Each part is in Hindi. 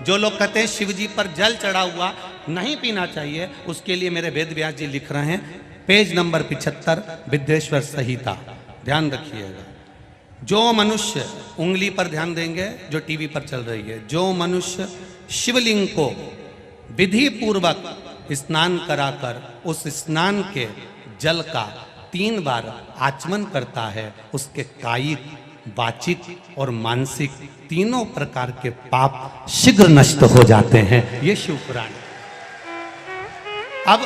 जो लोग कहते हैं शिव जी पर जल चढ़ा हुआ नहीं पीना चाहिए, उसके लिए मेरे वेद व्यास जी लिख रहे हैं, पेज नंबर 75, विद्येश्वर संहिता। ध्यान रखिएगा, जो मनुष्य, उंगली पर ध्यान देंगे जो टीवी पर चल रही है, जो मनुष्य शिवलिंग को विधि पूर्वक स्नान कराकर उस स्नान के जल का 3 बार आचमन करता है, उसके कायिक, वाचिक और मानसिक तीनों प्रकार के पाप शीघ्र नष्ट हो जाते हैं। ये शिव पुराण। अब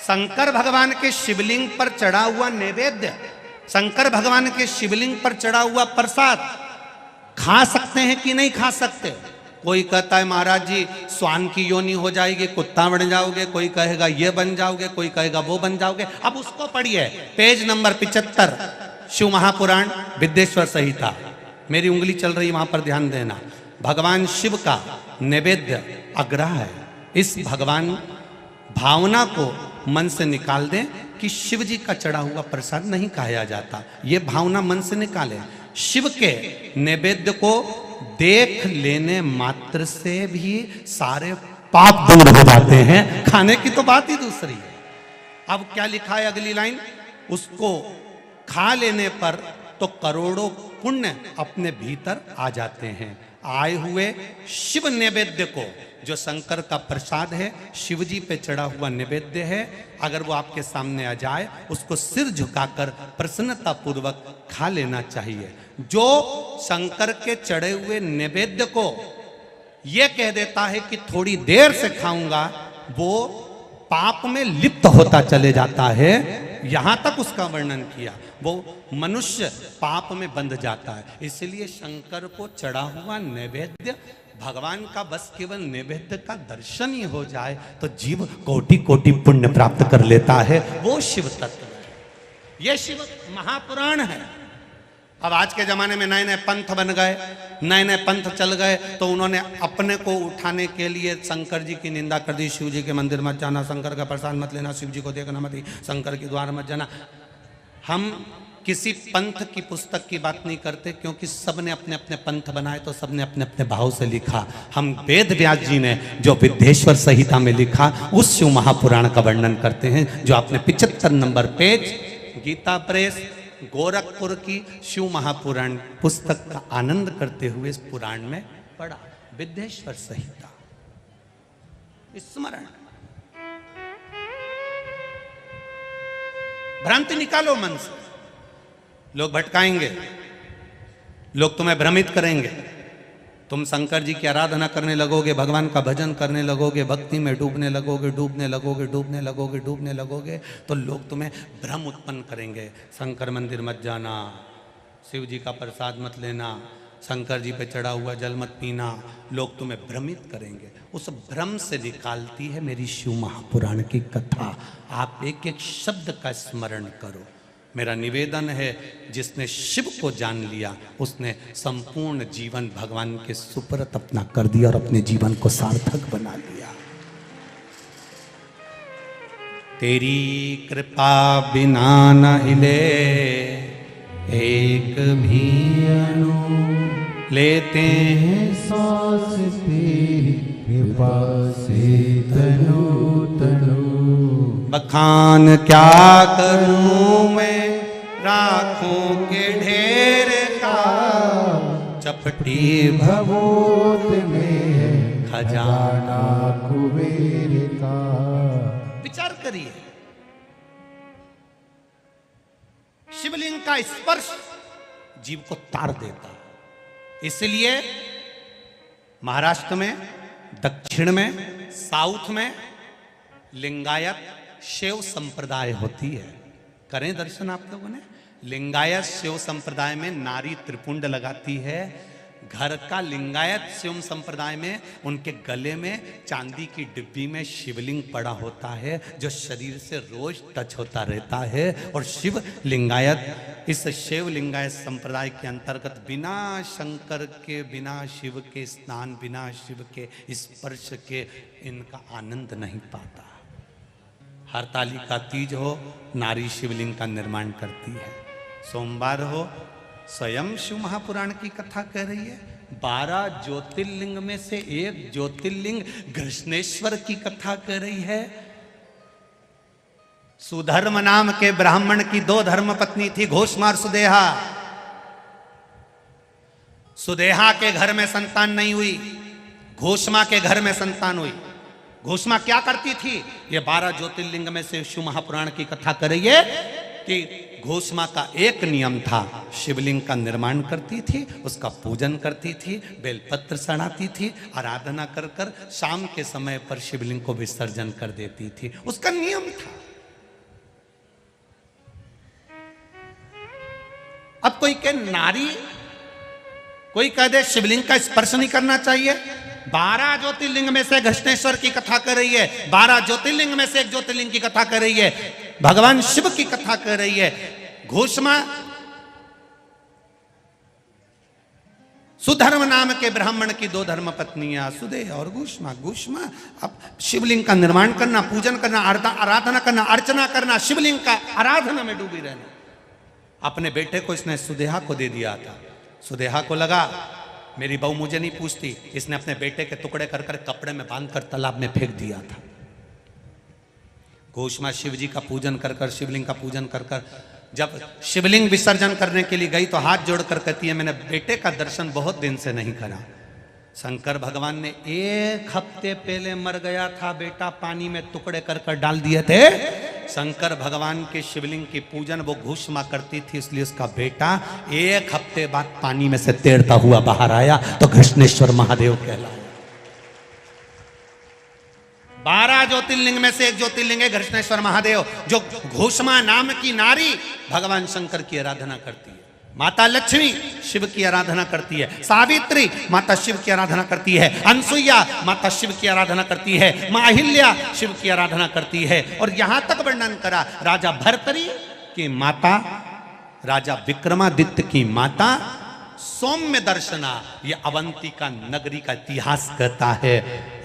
शंकर भगवान के शिवलिंग पर चढ़ा हुआ नैवेद्य, शंकर भगवान के शिवलिंग पर चढ़ा हुआ प्रसाद खा सकते हैं कि नहीं खा सकते? कोई कहता है महाराज जी स्वान की योनि हो जाएगी, कुत्ता बन जाओगे, कोई कहेगा ये बन जाओगे, कोई कहेगा वो बन जाओगे। अब उसको पढ़िए, पेज नंबर 75, शिव महापुराण विद्येश्वर संहिता। मेरी उंगली चल रही, वहां पर ध्यान देना। भगवान शिव का नैवेद्य अग्रह है। इस भगवान भावना को मन से निकाल दें कि शिव जी का चढ़ा हुआ प्रसाद नहीं खाया जाता, ये भावना मन से निकालें। शिव के नैवेद्य को देख लेने मात्र से भी सारे पाप दूर हो जाते हैं, खाने की तो बात ही दूसरी है। अब क्या लिखा है अगली लाइन, उसको खा लेने पर तो करोड़ों पुण्य अपने भीतर आ जाते हैं। आए हुए शिव नैवेद्य को, जो शंकर का प्रसाद है, शिव जी पे चढ़ा हुआ नैवेद्य है, अगर वो आपके सामने आ जाए उसको सिर झुकाकर प्रसन्नता पूर्वक खा लेना चाहिए। जो शंकर के चढ़े हुए नैवेद्य को ये कह देता है कि थोड़ी देर से खाऊंगा, वो पाप में लिप्त होता चले जाता है। यहां तक उसका वर्णन किया, वो मनुष्य पाप में बंध जाता है। इसलिए शंकर को चढ़ा हुआ नैवेद्य, भगवान का बस केवल नैवेद्य का दर्शन ही हो जाए तो जीव कोटि कोटि पुण्य प्राप्त कर लेता है। वो शिव तत्व है, ये शिव महापुराण है। अब आज के जमाने में नए नए पंथ बन गए, नए नए पंथ चल गए, तो उन्होंने अपने को उठाने के लिए शंकर जी की निंदा कर दी। शिव जी के मंदिर मत जाना, शंकर का प्रसाद मत लेना, शिव जी को देखना मत, शंकर के द्वार मत जाना। हम किसी पंथ की पुस्तक की बात नहीं करते, क्योंकि सबने अपने अपने पंथ बनाए तो सबने अपने अपने भाव से लिखा। हम वेद व्यास जी ने जो विद्येश्वर संहिता में लिखा, उस शिव महापुराण का वर्णन करते हैं, जो आपने 75 नंबर पेज गीता प्रेस गोरखपुर की शिव महापुराण पुस्तक का आनंद करते हुए इस पुराण में पढ़ा। विद्येश्वर संहिता स्मरण। भ्रांति निकालो मन से, लोग भटकाएंगे, लोग तुम्हें भ्रमित करेंगे। तुम शंकर जी की आराधना करने लगोगे, भगवान का भजन करने लगोगे, भक्ति में डूबने लगोगे, डूबने लगोगे, डूबने लगोगे, डूबने लगोगे, तो लोग तुम्हें भ्रम उत्पन्न करेंगे। शंकर मंदिर मत जाना, शिव जी का प्रसाद मत लेना, शंकर जी पे चढ़ा हुआ जल मत पीना, लोग तुम्हें भ्रमित करेंगे। उस भ्रम से निकालती है मेरी शिव महापुराण की कथा। आप एक एक शब्द का स्मरण करो। मेरा निवेदन है, जिसने शिव को जान लिया उसने संपूर्ण जीवन भगवान के सुपुर्द अपना कर दिया और अपने जीवन को सार्थक बना लिया। तेरी कृपा बिना न हिले एक भी अणु, लेते हैं सांस तेरी कृपा से तनु तनु। बखान क्या करूं मैं राखों के ढेर का, चपटी भभूत में खजाना कुबेर का। विचार करिए, शिवलिंग का स्पर्श जीव को तार देता। इसलिए महाराष्ट्र में, दक्षिण में, साउथ में लिंगायत शिव संप्रदाय होती है। करें दर्शन आप लोगों ने। लिंगायत शिव संप्रदाय में नारी त्रिपुंड लगाती है। घर का लिंगायत शिव संप्रदाय में उनके गले में चांदी की डिब्बी में शिवलिंग पड़ा होता है, जो शरीर से रोज टच होता रहता है। और शिव लिंगायत, इस शिव लिंगायत संप्रदाय के अंतर्गत बिना शंकर के, बिना शिव के स्नान, बिना शिव के स्पर्श के इनका आनंद नहीं पाता। हरतालिका तीज हो, नारी शिवलिंग का निर्माण करती है। सोमवार हो, स्वयं शिव महापुराण की कथा कह रही है। 12 ज्योतिर्लिंग में से एक ज्योतिर्लिंग घृष्णेश्वर की कथा कर रही है। सुधर्म नाम के ब्राह्मण की 2 धर्म पत्नी थी, घोषमा और सुदेहा। सुदेहा के घर में संतान नहीं हुई, घोषमा के घर में संतान हुई। घोषमा क्या करती थी? ये 12 ज्योतिर्लिंग में से शिव महापुराण की कथा कर रही है कि घोषमा का एक नियम था, शिवलिंग का निर्माण करती थी, उसका पूजन करती थी, बेलपत्र चढ़ाती थी, आराधना कर कर शाम के समय पर शिवलिंग को विसर्जन कर देती थी, उसका नियम था। अब कोई कहे नारी, कोई कह दे शिवलिंग का स्पर्श नहीं करना चाहिए। 12 ज्योतिर्लिंग में से घृष्णेश्वर की कथा कर रही है, 12 ज्योतिर्लिंग में से एक ज्योतिर्लिंग की कथा कर रही है, भगवान शिव की कथा कर रही है। घोषमा सुधर्म नाम के ब्राह्मण की 2 धर्म पत्नियां, सुदेह और घोषमा। घोषमा अब शिवलिंग का निर्माण करना, पूजन करना, आराधना करना, अर्चना करना, शिवलिंग का आराधना में डूबी रहना। अपने बेटे को इसने सुदेहा को दे दिया था। सुदेहा को लगा मेरी बहू मुझे नहीं पूछती, इसने अपने बेटे के टुकड़े कर कर कपड़े में बांधकर तालाब में फेंक दिया था। घोषमा शिव जी का पूजन कर कर, शिवलिंग का पूजन कर कर जब शिवलिंग विसर्जन करने के लिए गई तो हाथ जोड़कर कहती है मैंने बेटे का दर्शन बहुत दिन से नहीं करा। शंकर भगवान ने 1 हफ्ते पहले मर गया था बेटा, पानी में टुकड़े कर कर डाल दिए थे। शंकर भगवान के शिवलिंग की पूजन वो घोषमा करती थी, इसलिए उसका बेटा 1 हफ्ते बाद पानी में से तैरता हुआ बाहर आया तो घृष्णेश्वर महादेव कहलाया। 12 ज्योतिर्लिंग में से एक ज्योतिर्लिंग है घृष्णेश्वर महादेव, जो घोषमा नाम की नारी भगवान शंकर की आराधना करती है। माता लक्ष्मी शिव की आराधना करती है, सावित्री माता शिव की आराधना करती है, अनसुईया माता शिव की आराधना करती है, मां अहिल्या शिव की आराधना करती है। और यहां तक वर्णन करा राजा भर्तरी की माता, राजा विक्रमादित्य की माता सौम्य दर्शना, ये अवंतिका नगरी का इतिहास कहता है।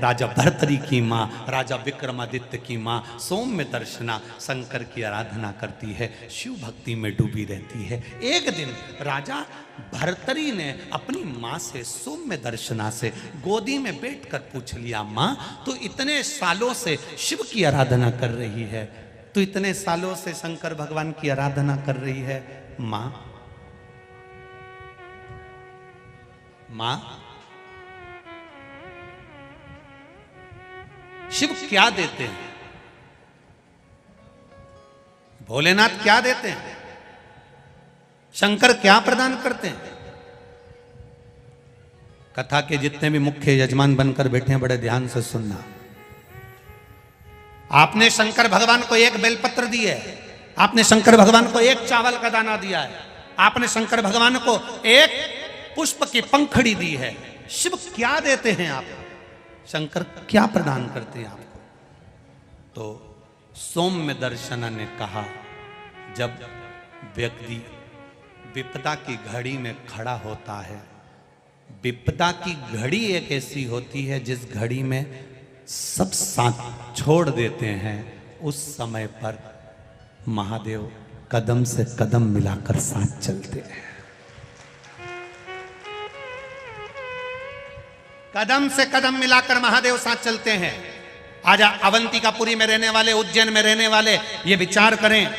राजा भर्तरी की माँ, राजा विक्रमादित्य की माँ सौम्य दर्शना शंकर की आराधना करती है, शिव भक्ति में डूबी रहती है। एक दिन राजा भर्तरी ने अपनी माँ से, सौम्य दर्शना से गोदी में बैठकर पूछ लिया, माँ तो इतने सालों से शिव की आराधना कर रही है, तो इतने सालों से शंकर भगवान की आराधना कर रही है, माँ शिव क्या देते हैं? भोलेनाथ क्या देते हैं? शंकर क्या प्रदान करते हैं? कथा के जितने भी मुख्य यजमान बनकर बैठे हैं बड़े ध्यान से सुनना। आपने शंकर भगवान को 1 बेलपत्र दी है, आपने शंकर भगवान को 1 चावल का दाना दिया है, आपने शंकर भगवान को 1 पुष्प की पंखड़ी दी है। शिव क्या देते हैं आप? शंकर क्या प्रदान करते हैं आपको? तो सौम्य दर्शन ने कहा, जब व्यक्ति विपदा की घड़ी में खड़ा होता है, विपदा की घड़ी एक ऐसी होती है जिस घड़ी में सब साथ छोड़ देते हैं, उस समय पर महादेव कदम से कदम मिलाकर साथ चलते हैं। कदम से कदम मिलाकर महादेव साथ चलते हैं। आज अवंतिकापुरी में रहने वाले, उज्जैन में रहने वाले ये विचार करें,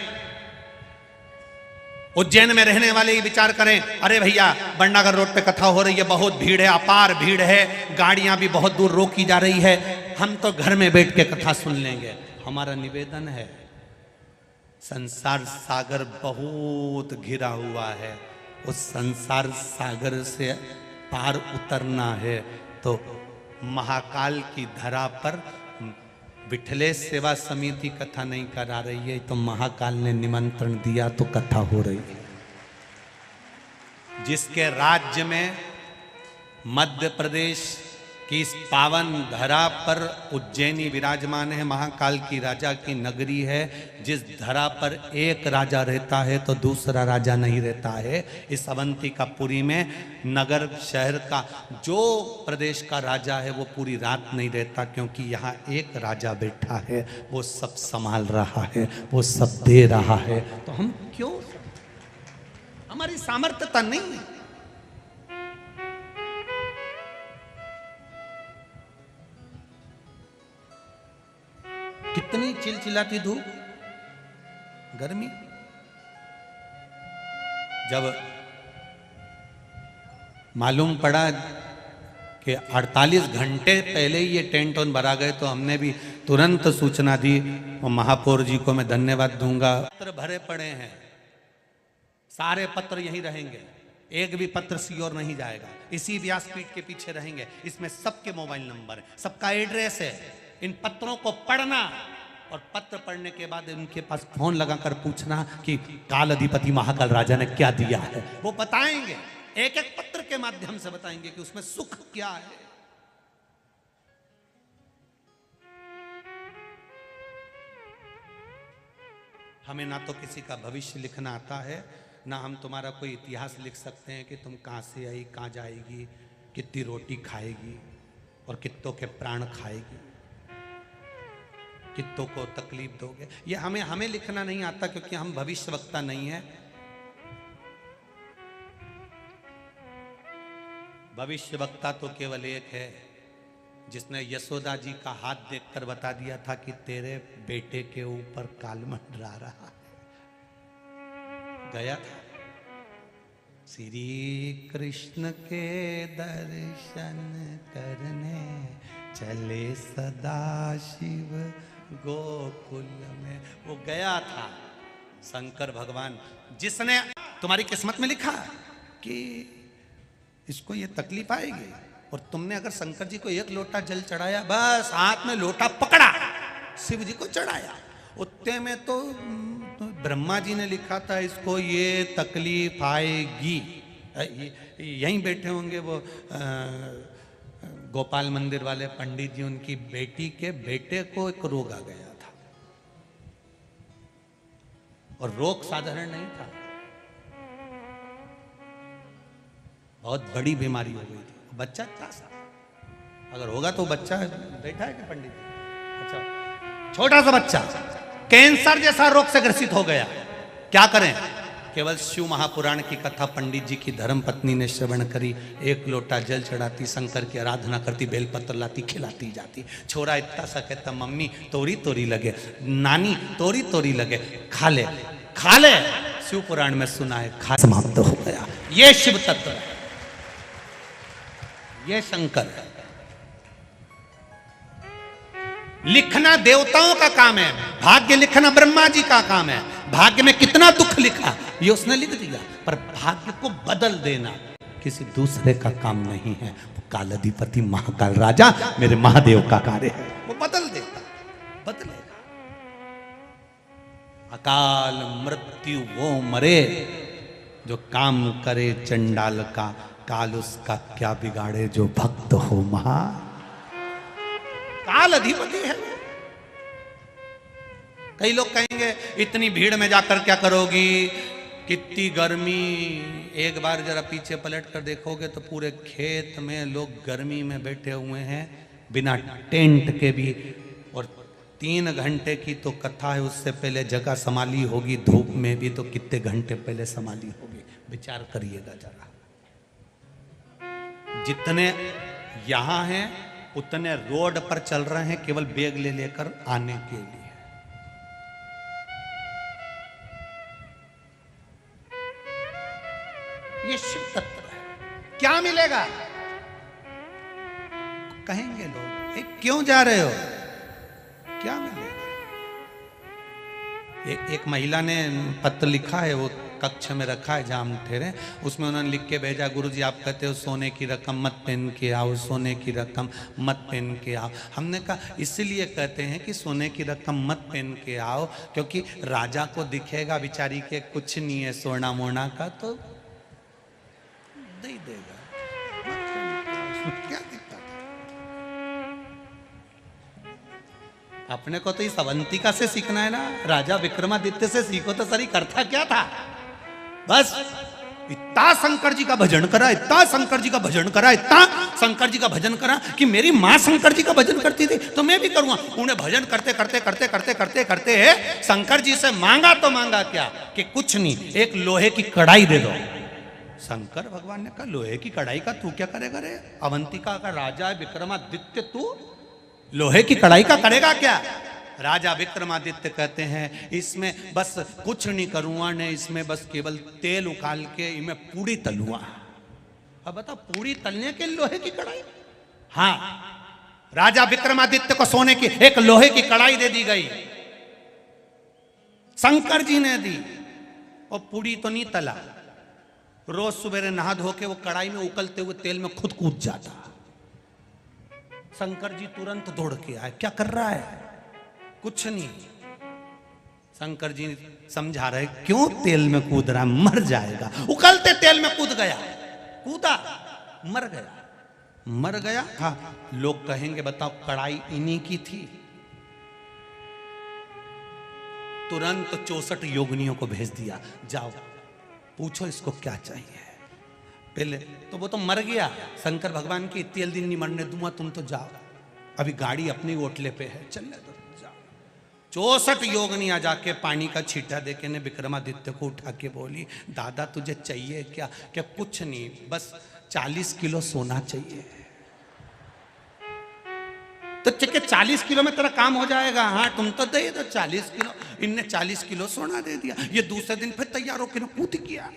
उज्जैन में रहने वाले ये विचार करें, अरे भैया बंडागर रोड पे कथा हो रही है, बहुत भीड़ है, अपार भीड़ है, गाड़ियां भी बहुत दूर रोकी जा रही है, हम तो घर में बैठ के कथा सुन लेंगे। हमारा निवेदन है, संसार सागर बहुत घिरा हुआ है, उस संसार सागर से पार उतरना है तो महाकाल की धरा पर विठलेश सेवा समिति कथा नहीं करा रही है, तो महाकाल ने निमंत्रण दिया तो कथा हो रही है। जिसके राज्य में मध्य प्रदेश की इस पावन धरा पर उज्जैनी विराजमान है, महाकाल की राजा की नगरी है, जिस धरा पर एक राजा रहता है तो दूसरा राजा नहीं रहता है। इस अवंतिकापुरी में नगर शहर का जो प्रदेश का राजा है वो पूरी रात नहीं रहता, क्योंकि यहाँ एक राजा बैठा है, वो सब संभाल रहा है, वो सब दे रहा है। तो हम क्यों, हमारी सामर्थ्यता नहीं है। कितनी चिलचिलाती धूप, गर्मी। जब मालूम पड़ा कि 48 घंटे पहले ही ये टेंट ऑन भरा गए तो हमने भी तुरंत सूचना दी और महापौर जी को मैं धन्यवाद दूंगा। पत्र भरे पड़े हैं, सारे पत्र यहीं रहेंगे, एक भी पत्र सी और नहीं जाएगा, इसी व्यासपीठ के पीछे रहेंगे। इसमें सबके मोबाइल नंबर है, सबका एड्रेस है। इन पत्रों को पढ़ना और पत्र पढ़ने के बाद उनके पास फोन लगाकर पूछना कि काल अधिपति महाकाल राजा ने क्या दिया है, वो बताएंगे। एक एक पत्र के माध्यम से बताएंगे कि उसमें सुख क्या है। हमें ना तो किसी का भविष्य लिखना आता है, ना हम तुम्हारा कोई इतिहास लिख सकते हैं कि तुम कहां से आई, कहां जाएगी, कितनी रोटी खाएगी और कितनों के प्राण खाएगी, कितनों को तकलीफ दोगे। ये हमें लिखना नहीं आता, क्योंकि हम भविष्यवक्ता नहीं है। भविष्यवक्ता तो केवल एक है, जिसने यशोदा जी का हाथ देखकर बता दिया था कि तेरे बेटे के ऊपर काल मंडरा रहा है। गया था, श्री कृष्ण के दर्शन करने चले सदा शिव गोकुल में। वो गया था शंकर भगवान, जिसने तुम्हारी किस्मत में लिखा कि इसको ये तकलीफ आएगी, और तुमने अगर शंकर जी को एक लोटा जल चढ़ाया, बस हाथ में लोटा पकड़ा, शिव जी को चढ़ाया, उतने में तो ब्रह्मा जी ने लिखा था इसको ये तकलीफ आएगी। यहीं बैठे होंगे वो गोपाल मंदिर वाले पंडित जी, उनकी बेटी के बेटे को एक रोग आ गया था, और रोग साधारण नहीं था, बहुत बड़ी बीमारी हो गई थी। बच्चा था सा, अगर होगा तो बच्चा बैठा है कि पंडित, अच्छा छोटा सा बच्चा कैंसर जैसा रोग से ग्रसित हो गया। क्या करें? केवल शिव महापुराण की कथा पंडित जी की धर्म पत्नी ने श्रवण करी, एक लोटा जल चढ़ाती, शंकर की आराधना करती, बेलपत्र लाती, खिलाती जाती। छोरा इतना सा कहता, मम्मी तोरी तोरी लगे, नानी तोरी तोरी लगे, खा ले खा ले। शिव पुराण में सुना है, खा समाप्त हो गया। ये शिव तत्व है, ये शंकर है। लिखना देवताओं का काम है, भाग्य लिखना ब्रह्मा जी का काम है। भाग्य में कितना दुख लिखा ये उसने लिख दिया, पर भाग्य को बदल देना किसी दूसरे का काम नहीं है। वो काल अधिपति महाकाल राजा मेरे महादेव का कार्य है, वो बदल देता, बदलेगा। अकाल मृत्यु वो मरे जो काम करे चंडाल का, काल उसका क्या बिगाड़े जो भक्त हो महा। काल अधिपति है। कई लोग कहेंगे इतनी भीड़ में जाकर क्या करोगी, कितनी गर्मी। एक बार जरा पीछे पलट कर देखोगे तो पूरे खेत में लोग गर्मी में बैठे हुए हैं, बिना टेंट के भी। और 3 घंटे की तो कथा है, उससे पहले जगह संभाली होगी, धूप में भी तो कितने घंटे पहले संभाली होगी। विचार करिएगा जरा। जितने यहां हैं उतने रोड पर चल रहे हैं केवल बैग ले लेकर आने के लिए। ये शिव तत्व है। क्या मिलेगा? कहेंगे लोग, क्यों जा रहे हो, क्या मिलेगा? एक महिला ने पत्र लिखा है, वो कक्ष में रखा है जहां हम ठहरे, उसमें उन्होंने लिख के भेजा, गुरुजी आप कहते हो सोने की रकम मत पहन के आओ, सोने की रकम मत पहन के आओ। हमने कहा इसलिए कहते हैं कि सोने की रकम मत पहन के आओ, क्योंकि राजा को दिखेगा बिचारी के कुछ नहीं है सोना मोना का, तो दे देगा। क्या दिक्कत है? अपने को तो इस अवंतिका से सीखना है ना, राजा विक्रमादित्य से सीखो तो सरी करता क्या था। बस इतना शंकर जी का भजन करा, इतना शंकर जी का भजन करा, इतना शंकर जी का भजन करा कि मेरी माँ शंकर जी का भजन करती थी तो मैं भी करूंगा। उन्हें भजन करते करते करते करते करते करते शंकर जी से मांगा तो मांगा क्या कि कुछ नहीं, एक लोहे की कढ़ाई दे दो। शंकर भगवान ने कहा लोहे की कढ़ाई का तू क्या करेगा रे, अवंतिका का राजा है विक्रमादित्य, तू लोहे की कढ़ाई का करेगा क्या? राजा विक्रमादित्य कहते हैं इसमें बस कुछ नहीं करूँगा ने, इसमें बस केवल तेल उकाल के इनमें पूड़ी तलूंगा। अब बता, पूड़ी तलने के लोहे की कढ़ाई? हाँ, राजा विक्रमादित्य को सोने की एक लोहे की कढ़ाई दे दी गई, शंकर जी ने दी, और पूड़ी तो नहीं तला। रोज सुबह नहा धो के वो कढ़ाई में उकलते हुए तेल में खुद कूद जाता। शंकर जी तुरंत दौड़ के आए, क्या कर रहा है? कुछ नहीं। शंकर जी समझा रहे, क्यों तेल में कूद रहा, मर जाएगा। उकलते तेल में कूद गया, कूदा, मर गया। मर गया, हाँ। लोग कहेंगे बताओ कढ़ाई इन्हीं की थी। तुरंत 64 योगिनियों को भेज दिया, जाओ पूछो इसको क्या चाहिए। पहले तो वो तो मर गया, शंकर भगवान की इतने दिन नहीं मरने दूंगा, तुम तो जाओ, अभी गाड़ी अपनी ओटले पे है, चलने दो, जाओ। 64 योगिनियां जाके पानी का छींटा देके ने विक्रमादित्य को उठा के बोली, दादा तुझे चाहिए क्या? क्या कुछ नहीं, बस 40 किलो सोना चाहिए। तो चक्के 40 किलो में तेरा काम हो जाएगा। हाँ तुम तो दे दो 40 किलो। इनने 40 किलो सोना दे दिया। ये दूसरे दिन फिर तैयार होकर कूद किया।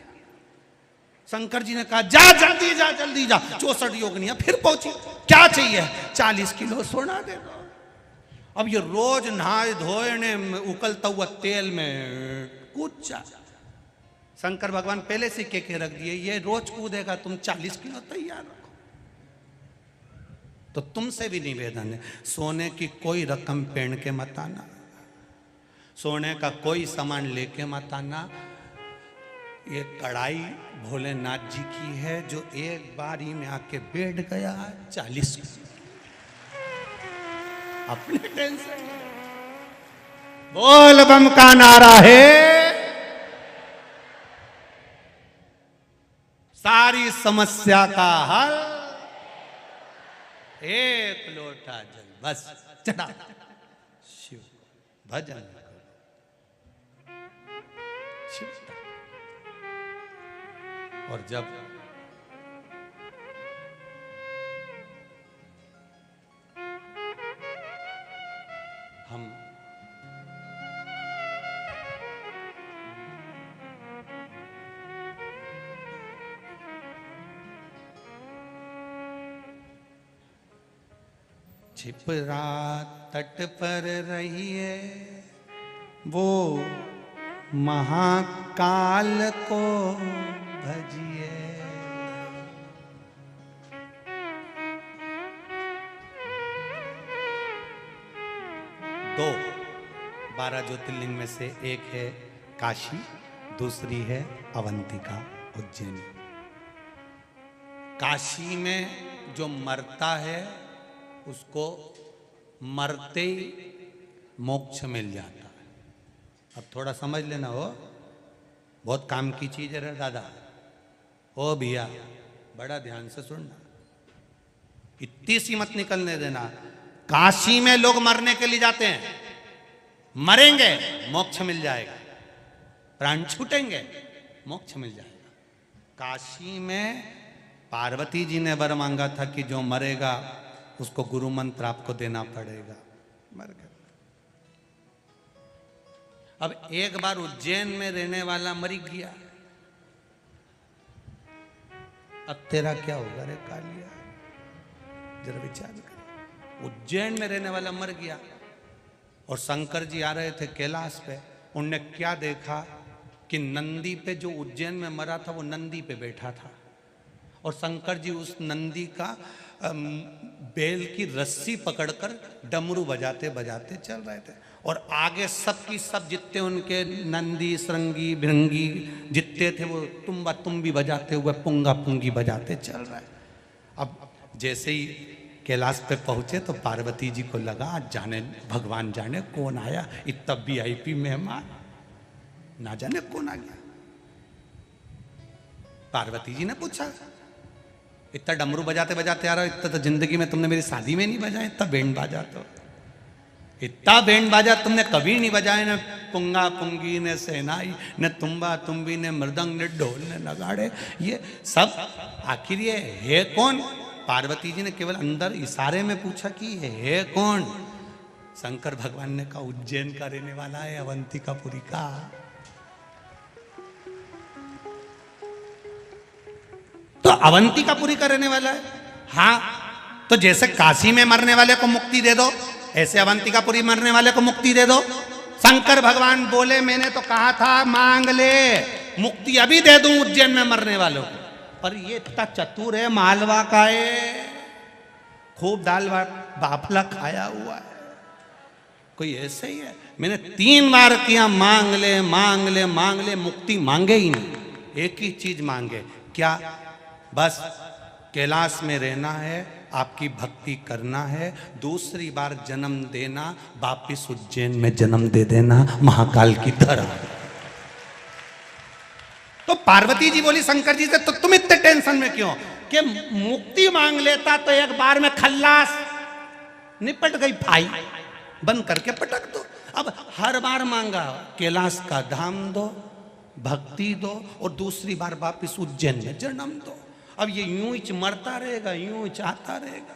शंकर जी ने कहा जा जल्दी जा, जल्दी जा। 64 योगिनियां फिर पहुंची, क्या चाहिए? 40 किलो सोना दे दो। अब ये रोज नहाए धोए ने उकलता हुआ तेल में कूद जा। शंकर भगवान पहले से के रख दिए, ये रोज कूदेगा, तुम 40 किलो तैयार रखो। तो तुमसे भी निवेदन है, सोने की कोई रकम पहन के मत आना, सोने का कोई सामान लेके मत आना। ये कढ़ाई भोलेनाथ जी की है, जो एक बार ही में आके बैठ गया 40 अपने टेंशन। बोल बम का नारा है, सारी समस्या का हल एक लोटा जल बस चढ़ा शिव भजन करो शिव। और जब हम छिपरा तट पर रहिए वो महाकाल को भजिए। दो 12 ज्योतिर्लिंग में से एक है काशी, दूसरी है अवंतिका उज्जैनी। काशी में जो मरता है उसको मरते ही मोक्ष मिल जाता है। अब थोड़ा समझ लेना, हो बहुत काम की चीज है रे दादा। ओ भैया बड़ा ध्यान से सुनना, इतनी सी मत निकलने देना। काशी में लोग मरने के लिए जाते हैं, मरेंगे मोक्ष मिल जाएगा, प्राण छूटेंगे मोक्ष मिल जाएगा। काशी में पार्वती जी ने वर मांगा था कि जो मरेगा उसको गुरु मंत्र आपको देना पड़ेगा, मर गया। अब एक बार उज्जैन में रहने वाला मर गया, अब तेरा क्या होगा रे कालिया, जरा विचार कर। उज्जैन में रहने वाला मर गया और शंकर जी आ रहे थे कैलाश पे। उनने क्या देखा कि नंदी पे, जो उज्जैन में मरा था वो नंदी पे बैठा था, और शंकर जी उस नंदी का बेल की रस्सी पकड़कर डमरू बजाते बजाते चल रहे थे। और आगे सबकी सब जितने उनके नंदी श्रृंगी भृंगी जितने थे वो तुम्बा तुम्बी बजाते हुए पुंगा पुंगी बजाते चल रहे। अब जैसे ही कैलाश पे पहुंचे तो पार्वती जी को लगा जाने भगवान जाने कौन आया, इतना VIP मेहमान, ना जाने कौन आ गया। पार्वती जी ने पूछा, इतना डमरू बजाते बजाते आ रहा हो, इतना तो जिंदगी में तुमने मेरी शादी में नहीं बजाया, इतना बैंड बाजा, तो इतना बैंड बाजा तुमने कभी नहीं बजाया, न पुंगा पुंगी ने सेनाई न तुम्बा तुम्बी ने मृदंग ने ढोल ने नगाड़े, ये सब आखिर ये है कौन? पार्वती जी ने केवल अंदर इशारे में पूछा कि ये है कौन? शंकर भगवान ने कहा उज्जैन का रहने वाला है, अवंतिकापुरी का। तो अवंतिकापुरी का रहने वाला है। हाँ, तो जैसे काशी में मरने वाले को मुक्ति दे दो, ऐसे अवंतिकापुरी मरने वाले को मुक्ति दे दो। शंकर भगवान बोले मैंने तो कहा था मांग ले, मुक्ति अभी दे दूं उज्जैन में मरने वालों को। पर ये इतना चतुर है, मालवा का है, खूब दाल बाफला खाया हुआ है, कोई ऐसे ही है। मैंने 3 बार किया मांग ले मांग ले मांग ले, मुक्ति मांगे ही नहीं। एक ही चीज मांगे, क्या? बस कैलाश में रहना है, आपकी भक्ति करना है, दूसरी बार जन्म देना, वापिस उज्जैन में जन्म दे देना महाकाल की तरह। तो पार्वती जी बोली शंकर जी से, तो तुम इतने टेंशन में क्यों? कि मुक्ति मांग लेता तो एक बार में खल्लास, निपट गई भाई, बंद करके पटक दो। अब हर बार मांगा, कैलाश का धाम दो, भक्ति दो, और दूसरी बार वापिस उज्जैन में जन्म दो। अब ये यूं ही मरता रहेगा, यूं ही चाहता रहेगा,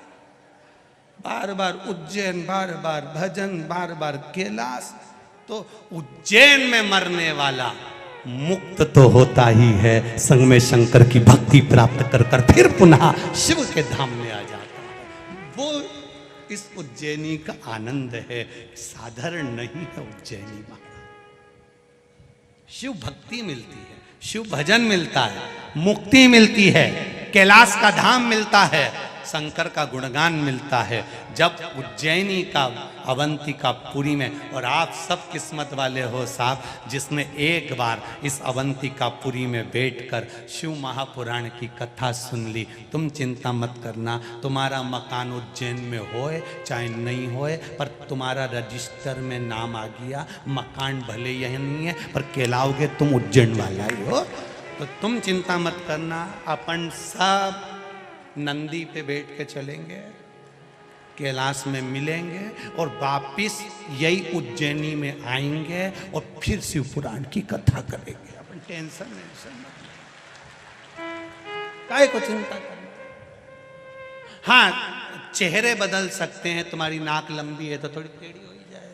बार बार उज्जैन, बार बार भजन, बार बार कैलाश। तो उज्जैन में मरने वाला मुक्त तो होता ही है, संग में शंकर की भक्ति प्राप्त कर कर फिर पुनः शिव के धाम में आ जाता है। वो इस उज्जैनी का आनंद है, साधारण नहीं है उज्जैनी में। शिव भक्ति मिलती है, शिव भजन मिलता है, मुक्ति मिलती है, कैलाश का धाम मिलता है, शंकर का गुणगान मिलता है। जब उज्जैनी का अवंतिकापुरी में, और आप सब किस्मत वाले हो साहब जिसने एक बार इस अवंतिकापुरी में बैठकर शिव महापुराण की कथा सुन ली। तुम चिंता मत करना, तुम्हारा मकान उज्जैन में होए चाहे नहीं होए, पर तुम्हारा रजिस्टर में नाम आ गया। मकान भले यह नहीं है पर कहलाओगे तुम उज्जैन वाला ही हो। तो तुम चिंता मत करना, अपन सब नंदी पे बैठ के चलेंगे, कैलाश में मिलेंगे, और वापिस यही उज्जैनी में आएंगे और फिर शिव पुराण की कथा करेंगे। अपन टेंशन काहे को चिंता करना। हाँ, चेहरे बदल सकते हैं, तुम्हारी नाक लंबी है तो थोड़ी टेढ़ी हो ही जाए,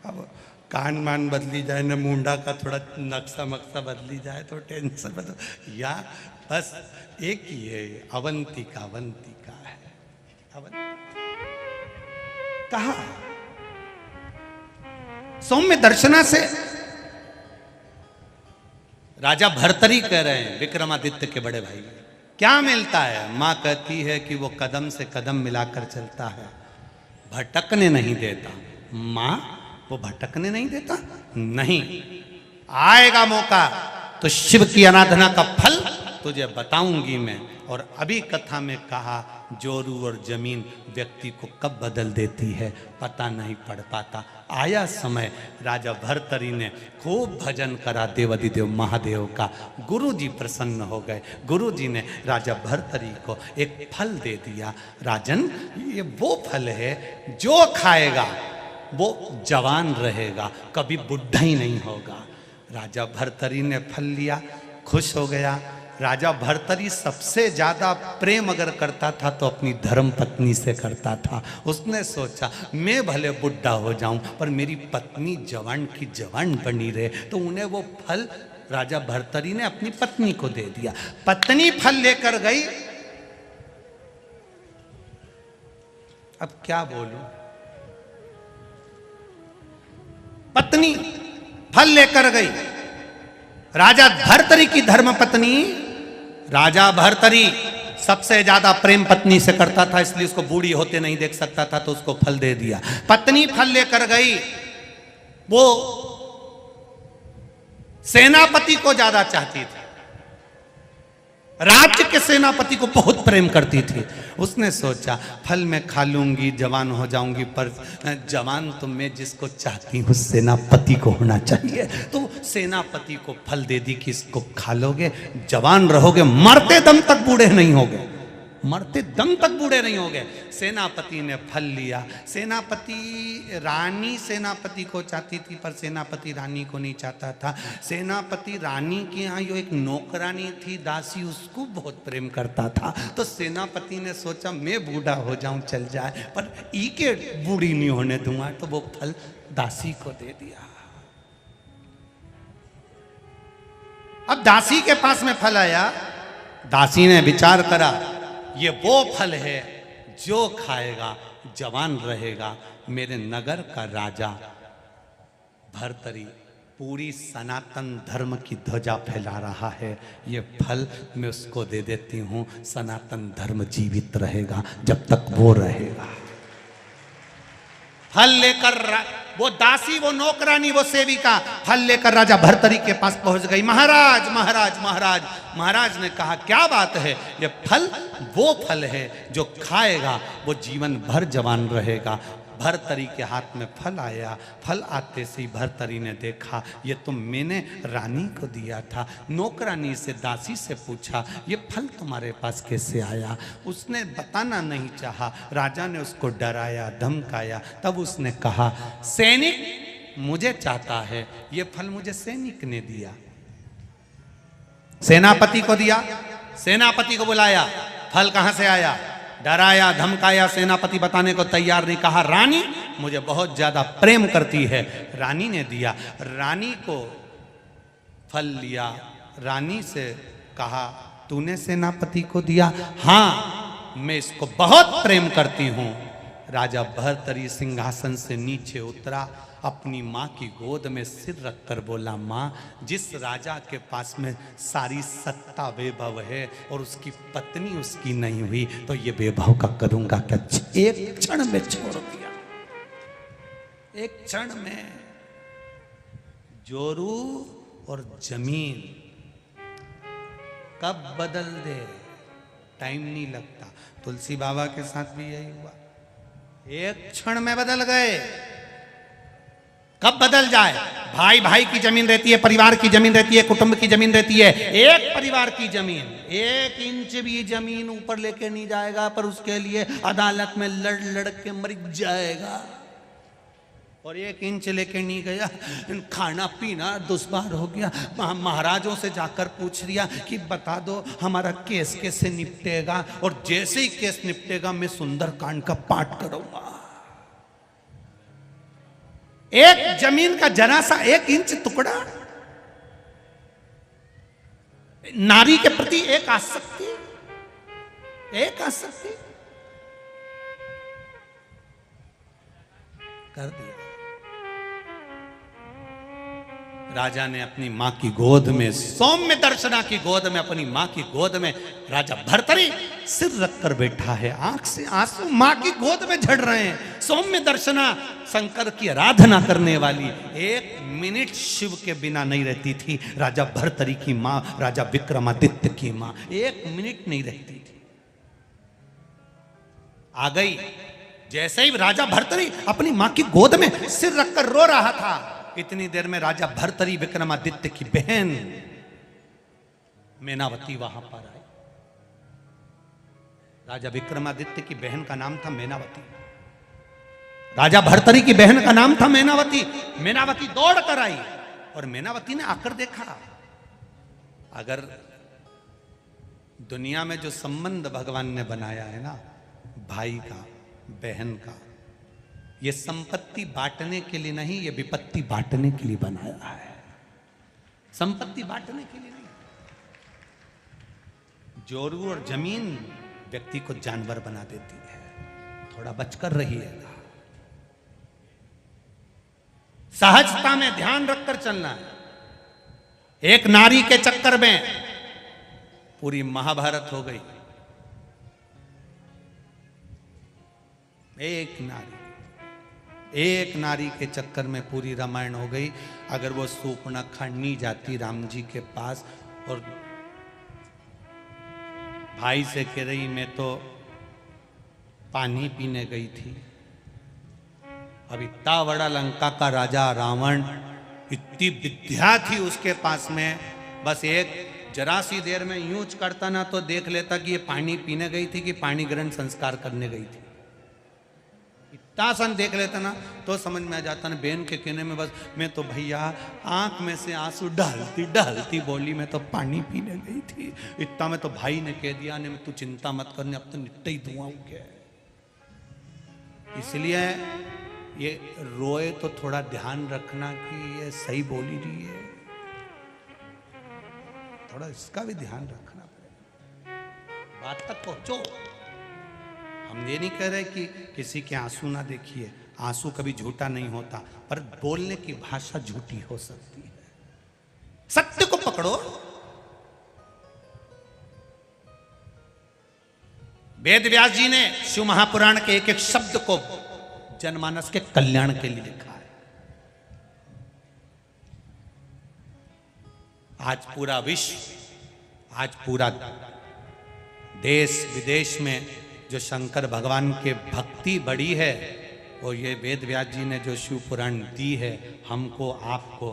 अब कान मान बदली जाए न, मुंडा का थोड़ा नक्शा मक्सा बदली जाए तो टेंशन बदल, या बस एक ही है, अवंतिका अवंतिका है। कहा सौम्य दर्शना से राजा भर्तरी कह रहे हैं विक्रमादित्य के बड़े भाई, क्या मिलता है? मां कहती है कि वो कदम से कदम मिलाकर चलता है, भटकने नहीं देता। मां वो भटकने नहीं देता? नहीं, आएगा मौका तो शिव की आराधना का फल तुझे बताऊंगी मैं। और अभी कथा में कहा जोरू और जमीन व्यक्ति को कब बदल देती है पता नहीं पड़ पाता। आया समय, राजा भर्तरी ने खूब भजन करा देवाधिदेव महादेव का, गुरुजी प्रसन्न हो गए। गुरुजी ने राजा भर्तरी को एक फल दे दिया, राजन ये वो फल है जो खाएगा वो जवान रहेगा, कभी बुढ़ा ही नहीं होगा। राजा भर्तरी ने फल लिया, खुश हो गया। राजा भर्तरी सबसे ज्यादा प्रेम अगर करता था तो अपनी धर्म पत्नी से करता था। उसने सोचा मैं भले बुढ़ा हो जाऊं पर मेरी पत्नी जवान की जवान बनी रहे, तो उन्हें वो फल राजा भर्तरी ने अपनी पत्नी को दे दिया। पत्नी फल लेकर गई। अब क्या बोलूं, पत्नी फल लेकर गई। राजा भर्तरी की धर्म पत्नी, राजा भर्तरी सबसे ज्यादा प्रेम पत्नी से करता था, इसलिए उसको बूढ़ी होते नहीं देख सकता था, तो उसको फल दे दिया। पत्नी फल लेकर गई, वो सेनापति को ज्यादा चाहती थी, राज्य के सेनापति को बहुत प्रेम करती थी। उसने सोचा फल मैं खा लूंगी, जवान हो जाऊंगी, पर जवान तो मैं जिसको चाहती हूँ सेनापति को होना चाहिए। तो सेनापति को फल दे दी कि इसको खा लोगे, जवान रहोगे, मरते दम तक बूढ़े नहीं होगे। मरते दम तक बूढ़े नहीं हो गए। सेनापति ने फल लिया। सेनापति रानी सेनापति को चाहती थी, पर सेनापति रानी को नहीं चाहता था। सेनापति रानी के यहाँ जो एक नौकरानी थी दासी, उसको बहुत प्रेम करता था। तो सेनापति ने सोचा मैं बूढ़ा हो जाऊं चल जाए, पर ई के बूढ़ी नहीं होने दूंगा, तो वो फल दासी को दे दिया। अब दासी के पास में फल आया। दासी ने विचार करा, ये वो फल है जो खाएगा जवान रहेगा। मेरे नगर का राजा भर्तरी पूरी सनातन धर्म की ध्वजा फैला रहा है, ये फल मैं उसको दे देती हूं। सनातन धर्म जीवित रहेगा जब तक वो रहेगा। फल लेकर वो दासी, वो नौकरानी, वो सेविका फल लेकर राजा भर्तरी के पास पहुंच गई। महाराज महाराज महाराज। महाराज ने कहा क्या बात है, ये फल वो फल है जो खाएगा वो जीवन भर जवान रहेगा। भर्तरी के हाथ में फल आया। फल आते से ही भर्तरी ने देखा ये तो मैंने रानी को दिया था। नौकरानी से दासी से पूछा ये फल तुम्हारे पास कैसे आया। उसने बताना नहीं चाहा। राजा ने उसको डराया धमकाया। तब उसने कहा सैनिक मुझे चाहता है, ये फल मुझे सैनिक ने दिया। सेनापति को दिया। सेनापति को बुलाया, फल कहां से आया। डराया धमकाया, सेनापति बताने को तैयार नहीं। कहा रानी मुझे बहुत ज्यादा प्रेम करती है, रानी ने दिया। रानी को फल लिया। रानी से कहा तूने सेनापति को दिया। हाँ मैं इसको बहुत प्रेम करती हूं। राजा भर्तरी सिंहासन से नीचे उतरा, अपनी माँ की गोद में सिर रखकर बोला माँ, जिस राजा के पास में सारी सत्ता वैभव है और उसकी पत्नी उसकी नहीं हुई, तो ये वैभव का करूंगा क्या। एक क्षण में छोड़ दिया। एक क्षण में जोरू और जमीन कब बदल दे टाइम नहीं लगता। तुलसी बाबा के साथ भी यही हुआ, एक क्षण में बदल गए। कब बदल जाए। भाई भाई की जमीन रहती है, परिवार की जमीन रहती है, कुटुंब की जमीन रहती है। एक परिवार की जमीन 1 इंच भी जमीन ऊपर लेके नहीं जाएगा, पर उसके लिए अदालत में लड़ लड़ के मर जाएगा। और 1 इंच लेके नहीं गया, खाना पीना दुश्वार हो गया। महाराजों से जाकर पूछ लिया कि बता दो हमारा केस कैसे निपटेगा, और जैसे ही केस निपटेगा मैं सुंदरकांड का पाठ करूंगा। एक जमीन का जरा सा 1 इंच टुकड़ा, नारी के प्रति एक आसक्ति कर दिया। राजा ने अपनी मां की गोद में, सौम्य दर्शना की गोद में, अपनी मां की गोद में राजा भर्तरी सिर रखकर बैठा है। आंख से आंसू मां की गोद में झड़ रहे हैं। सौम्य दर्शना शंकर की आराधना करने वाली 1 मिनट शिव के बिना नहीं रहती थी। राजा भर्तरी की मां, राजा विक्रमादित्य की मां 1 मिनट नहीं रहती थी। आ गई। जैसे ही राजा भर्तरी अपनी मां की गोद में सिर रखकर रो रहा था, इतनी देर में राजा भर्तरी विक्रमादित्य की बहन मेनावती वहां पर आई। राजा विक्रमादित्य की बहन का नाम था मेनावती। राजा भर्तरी की बहन का नाम था मेनावती। मेनावती दौड़ कर आई और मेनावती ने आकर देखा, अगर दुनिया में जो संबंध भगवान ने बनाया है ना, भाई का बहन का, ये संपत्ति बांटने के लिए नहीं, ये विपत्ति बांटने के लिए बनाया है। संपत्ति बांटने के लिए नहीं। जोरू और जमीन व्यक्ति को जानवर बना देती है। थोड़ा बचकर रहिएगा। सहजता में ध्यान रखकर चलना है। एक नारी के चक्कर में पूरी महाभारत हो गई। एक नारी के चक्कर में पूरी रामायण हो गई। अगर वो सूर्पणखा नहीं जाती राम जी के पास और भाई से कह रही मैं तो पानी पीने गई थी, अब इतना बड़ा लंका का राजा रावण, इतनी विद्या थी उसके पास में, बस एक जरा सी देर में यूं करता ना तो देख लेता कि ये पानी पीने गई थी कि पानी ग्रहण संस्कार करने गई थी। इतना सन देख लेता ना तो समझ में आ जाता ना, बहन के कहने में बस मैं तो भैया आंख में से आंसू डालती बोली मैं तो पानी पीने गई थी। इतना में तो भाई ने कह दिया ने तू चिंता मत करने, अब तो निट्टे ही धुआं हो गया। इसलिए ये रोए तो थोड़ा ध्यान रखना कि ये सही बोली रही है, थोड़ा इसका भी ध्यान रखना पड़ेगा, बात तक पहुंचो। हम ये नहीं कह रहे कि किसी के आंसू ना देखिए, आंसू कभी झूठा नहीं होता, पर बोलने की भाषा झूठी हो सकती है। सत्य को पकड़ो। वेद व्यास जी ने शिव महापुराण के एक एक शब्द को जनमानस के कल्याण के लिए लिखा है। आज पूरा विश्व, आज पूरा देश विदेश में जो शंकर भगवान के भक्ति बढ़ी है, और ये वेद व्यास जी ने जो शिव पुराण दी है हमको आपको,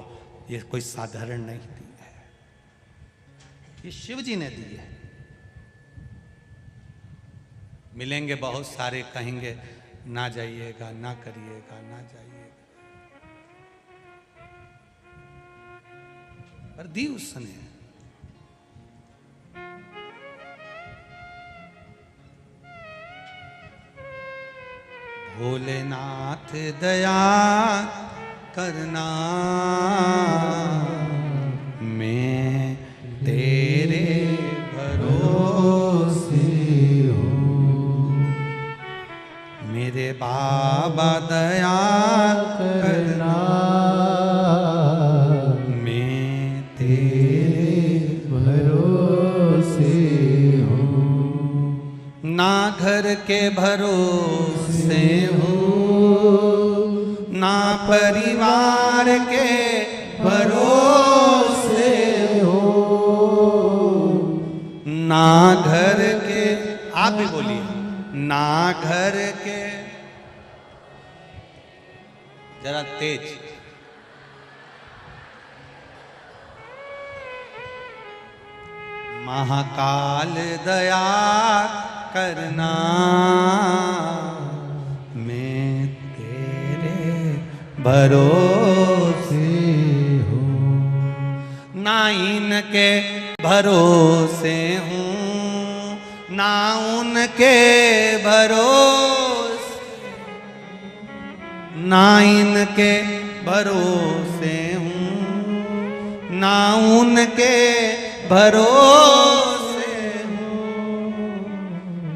ये कोई साधारण नहीं दी है, ये शिव जी ने दी है। मिलेंगे बहुत सारे, कहेंगे ना जाइएगा, ना करिएगा, ना जाइएगा, पर दी उसने। भोलेनाथ दया करना, मैं तेरे भरोसे हूँ। मेरे बाबा दया करना, मैं तेरे भरोसे हूँ। ना घर के भरोसे हूँ, ना परिवार के भरोसे हूँ, ना घर के, आप भी बोलिए, ना घर के, जरा तेज, महाकाल दया करना, मैं तेरे भरोसे हूँ। ना इनके भरोसे हूँ, ना उनके भरोसे, ना इनके भरोसे हूँ, ना उनके भरोसे हूँ।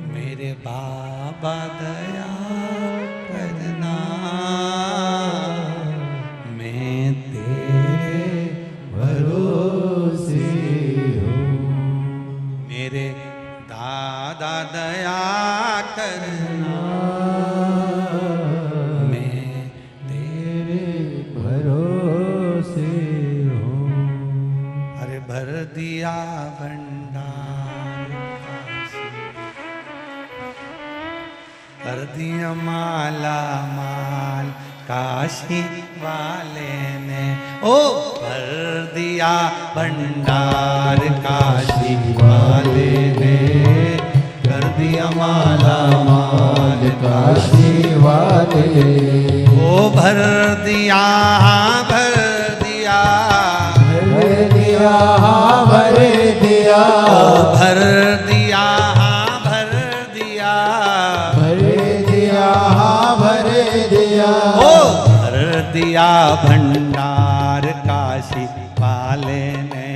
मेरे बाबा दया करना, मैं तेरे भरोसे हूँ। मेरे दादा दया करना, मैं तेरे भरोसे हूँ। अरे भर दिया भंडार, कर दिया माला माल काशी वाले ने, ओ भर दिया भंडार काशी वाले ने, कर दिया माला माल काशी वाले, ओ भर दिया, भर दिया, भर दिया, भर दिया, ओ भर दिया, भर दिया, भर दिया, भर दिया, ओ भर दिया भंडार काशी वाले ने,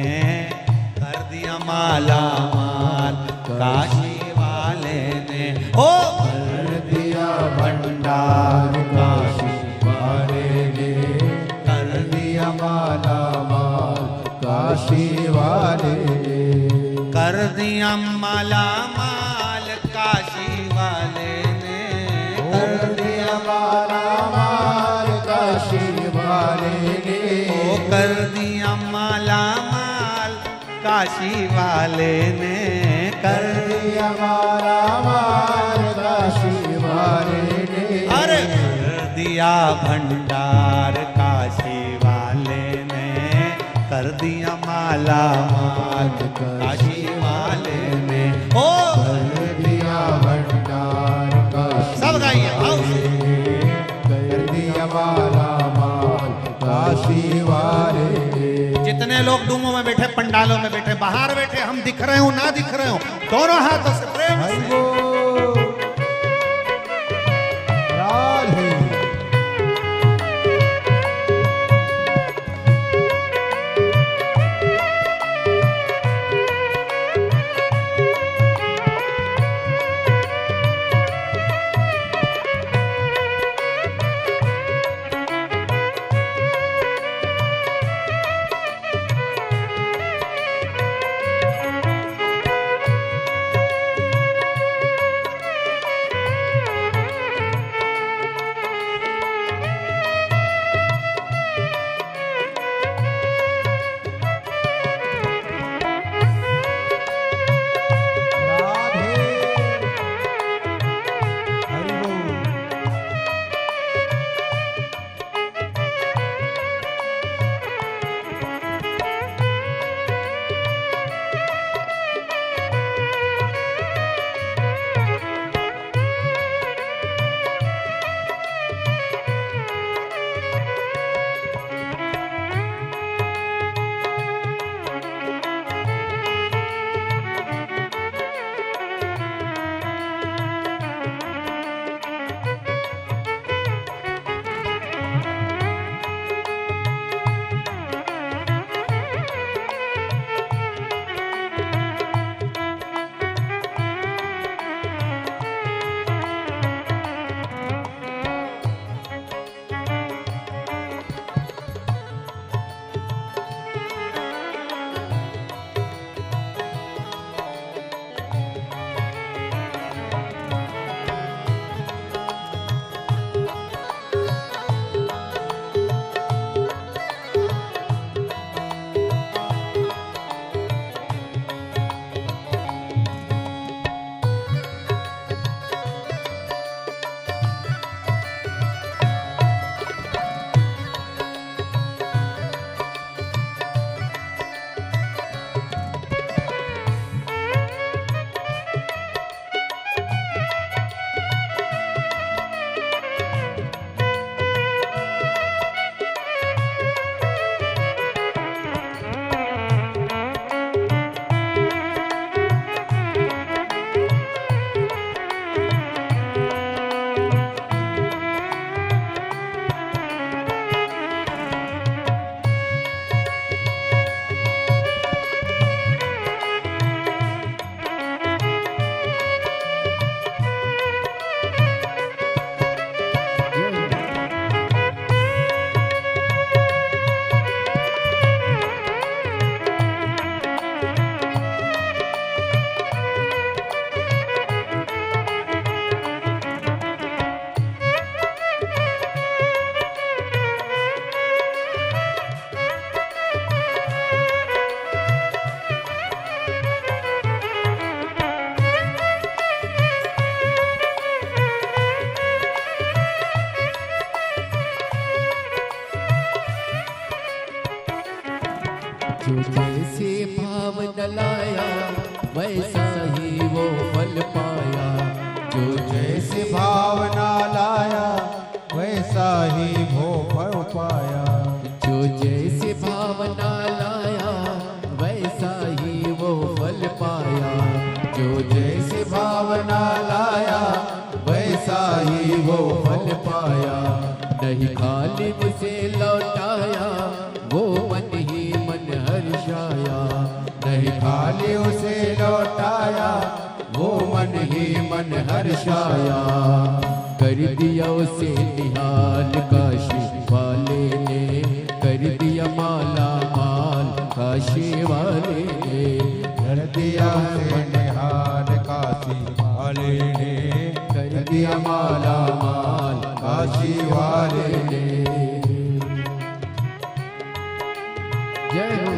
कर दिया माला माल काशी वाले ने, ओ भर दिया भंडार काशी वाले ने, कर दिया माला माल काशी वाले, कर दिया माला माल काशी वाले ने, कर दिया माला माल काशी वाले ने, ओ कर दिया माला माल काशी वाले ने, कर दिया माला माल काशी वाले ने, अरे कर दिया भंडार काशी वाले ने, कर दिया माला माल कितने लोग डूमों में बैठे, पंडालों में बैठे, बाहर बैठे, हम दिख रहे हो ना दिख रहे हो, दोनों हाथों से प्रेम हरि से बोल राधे राधे हरि बोल जो जैसे भाव न लाया वैसा ही वो फल पाया। जो जैसे भावना लाया वैसा ही भो फल पाया। जो जैसे भावना लाया वैसा ही वो फल पाया। जो जैसे भावना लाया वैसा ही वो फल पाया। नहीं खाली मुझे लौटाया वो मन ही मन हर्षाया। नहीं खाली उसे लौटाया वो मन ही मन हर्षाया। कर दिया उसे निहाल काशी वाले ने, कर दिया माला माल काशी वाले ने। कर दिया उसे निहाल काशी वाले ने, कर दिया माला माल काशी वाले ने। जय हो।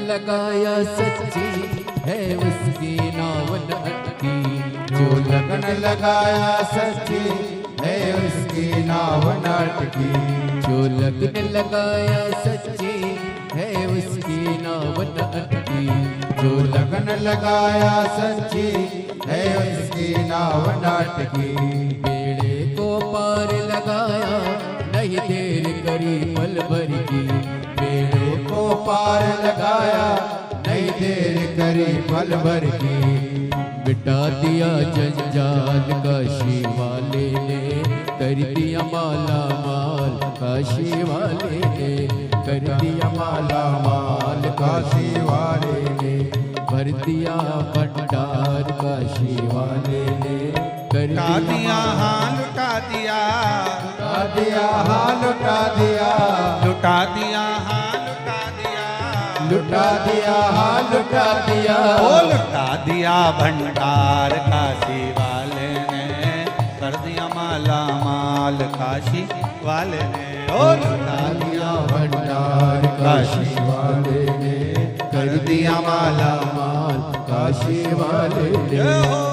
लगाया सच्ची है उसकी नाव न अटकी। जो लगन लगाया सच्ची है उसकी नाव न अटकी। जो लगन लगाया सच्ची है उसकी नाव न अटकी। जो लगन लगाया सच्ची है उसकी नाव न अटकी। बेड़े को पार लगाया नहीं देर करी पल भर की। बेड़े को पार लगाया नहीं देर करी पल भर की। मिटा दिया जंजाल काशी वाले ने कर दिया माला माल। काशी वाले ने कर दिया माला माल। काशी वाले ने भर दिया भंडार। काशी वाले ने कर लुटा दिया दिया हाँ लुटा दिया, लुटा दिया हाँ लुटा दिया। लुटा दिया हाँ लुटा दिया, लुटा दिया हाँ लुटा दिया। ओ लुटा दिया भंडार काशी वाले ने कर दिया माला माल। काशी वाले ने ओ लुटा दिया भंडार काशी वाले ने कर दिया माला माल। काशी वाले ने जय हो।